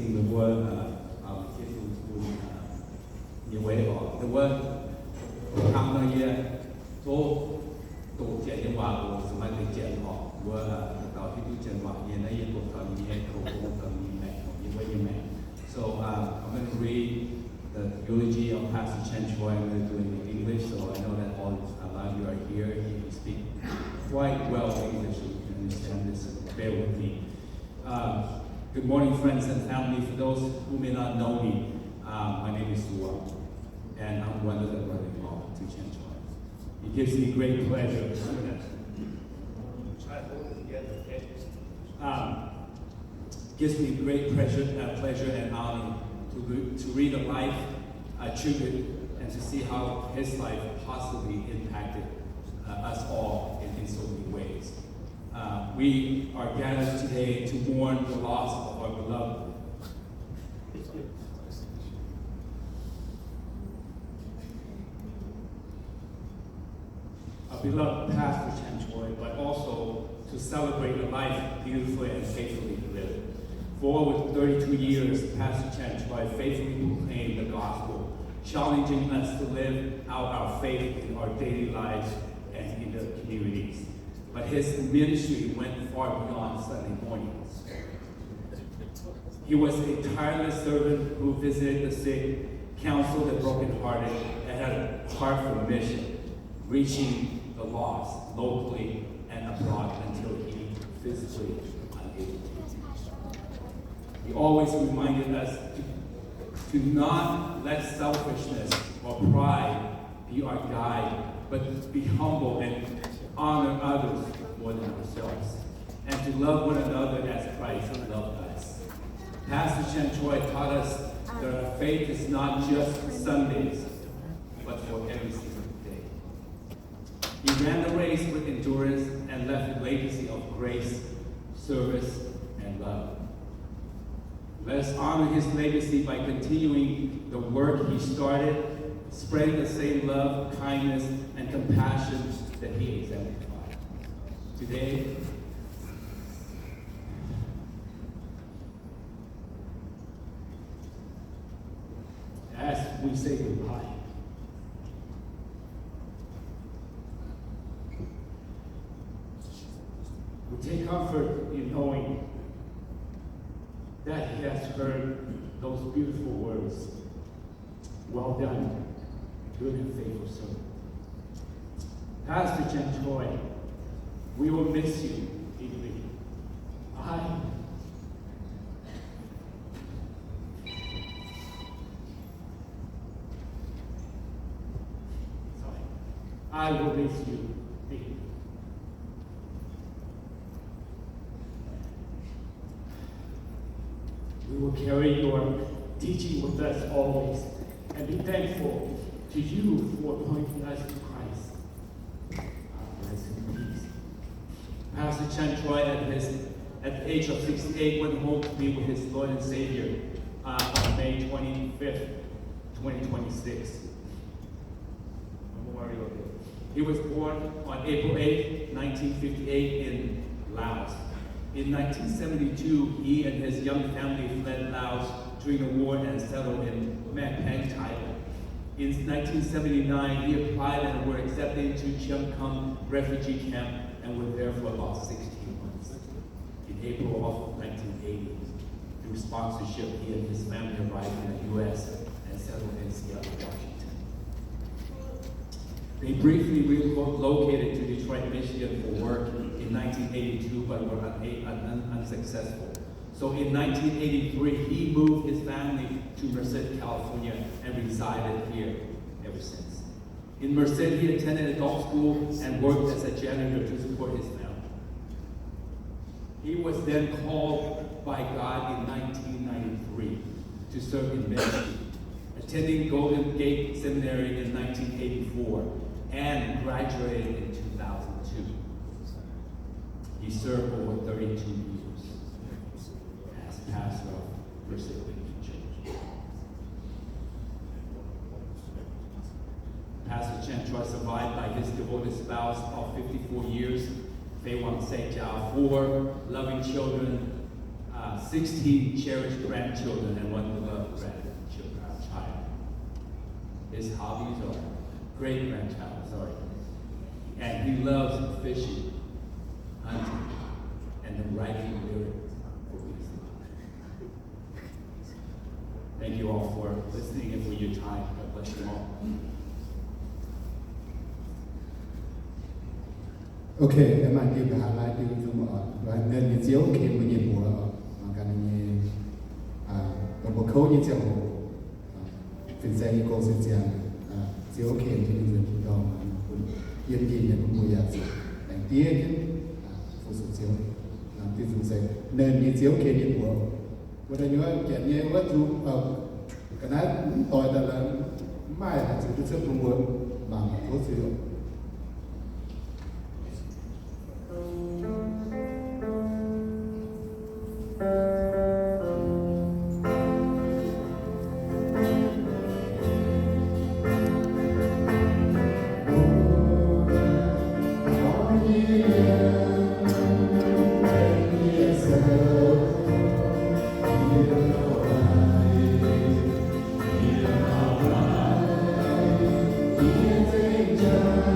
xin the word tiếp tục nhiều way bỏ the word tham nơi kia số tổ chức những hòa của sự mạnh tình trạng họ vừa tạo cái tiêu chuẩn họ như này cuộc thần như này cuộc thần như này như vậy như này. So I'm going to read the eulogy of Pastor Chen Choi. I'm going to do it in English, so I know that a lot of you are here. You speak quite well English, so you can understand this. Bear with me. Good morning, friends and family. For those who may not know me, my name is Nzuonx, and I'm one of the brother-in-law to Chen Choi. It gives me great pleasure. Try to hold it together, okay? Gives me great pleasure and honor to read a life tribute and to see how his life positively impacted us all in so many ways. We are gathered today to mourn the loss of our beloved Pastor Chen Choi, but also to celebrate a life beautifully and faithfully lived. For over 32 years, Pastor Chen Choi faithfully proclaimed the gospel, challenging us to live out our faith in our daily lives and in the communities. But his ministry went far beyond Sunday mornings. He was a tireless servant who visited the sick, counseled the brokenhearted, and had a heart for mission, reaching the lost locally and abroad until he physically unable. He always reminded us to not let selfishness or pride be our guide, but be humble and honor others more than ourselves, and to love one another as Christ loved us. Pastor Chen Choi taught us that our faith is not just for Sundays, but for every single day. He ran the race with endurance and left a legacy of grace, service, and love. Let us honor his legacy by continuing the work he started, spreading the same love, kindness, and compassion that he exemplified. Today, as we say goodbye, we take comfort in knowing that he has heard those beautiful words. Well done, good and faithful servant. Pastor Chen Choi, we will miss you deeply. I will miss you deeply. We will carry your teaching with us always and be thankful to you for pointing us to Christ. Rest in peace. Pastor Chen Choi, at the age of 68, went home to be with his Lord and Savior on May 25th, 2026. Memorial Day. He was born on April 8th, 1958 in Laos. In 1972, he and his young family fled Laos during the war and settled in Mae, Thailand. In 1979, he applied and were accepted into Chiang Kham refugee camp and were there for about 16 months. In April of 1980, through sponsorship, he and his family arrived in the U.S. and settled in Seattle, Washington. They briefly relocated to Detroit, Michigan for work in 1982, but were unsuccessful. So in 1983, he moved his family to Merced, California, and resided here ever since. In Merced, he attended adult school and worked as a janitor to support his family. He was then called by God in 1993 to serve in ministry, attending Golden Gate Seminary in 1984, and graduated in 2002. He served over 32 years as pastor of Merced Church. Pastor Chen Choi survived by his devoted spouse of 54 years, fangx 4 loving children, 16 cherished grandchildren, and 1 beloved grandchild. His hobbies are great-grandchild, and he loves fishing, hunting, and then writing lyrics for music. Thank you all for listening and for your time. God bless you all. Okay, em anh đi vào lại đi chung ở và nên như chiếu khi mà nhìn mùa mà cái này ở một khâu như chiều phiên xe như cô sẽ chiều chiếu khi thì đi về chúng tôi yên gì là cũng mùi gì đánh tía chứ phụ sự chiếu làm tiêu dùng xe nên như chiếu khi nhìn mùa và đây nhớ chuyện như vất chú cái này tôi là mai là sự trước mùa bằng thuốc sử dụng. Hãy subscribe cho kênh Ghiền Mì Gõ để không bỏ lỡ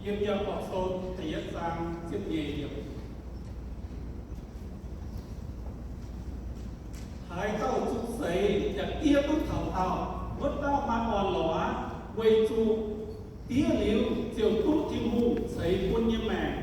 Yếm cho bỏ xôn thì nhất sang xếp nhẹ nhiều. Thái cao chút giấy và kia bước thảo thảo mất đau mặt hoàn lóa quay chu tía liu chiều thuốc chim hù giấy quân như mẹ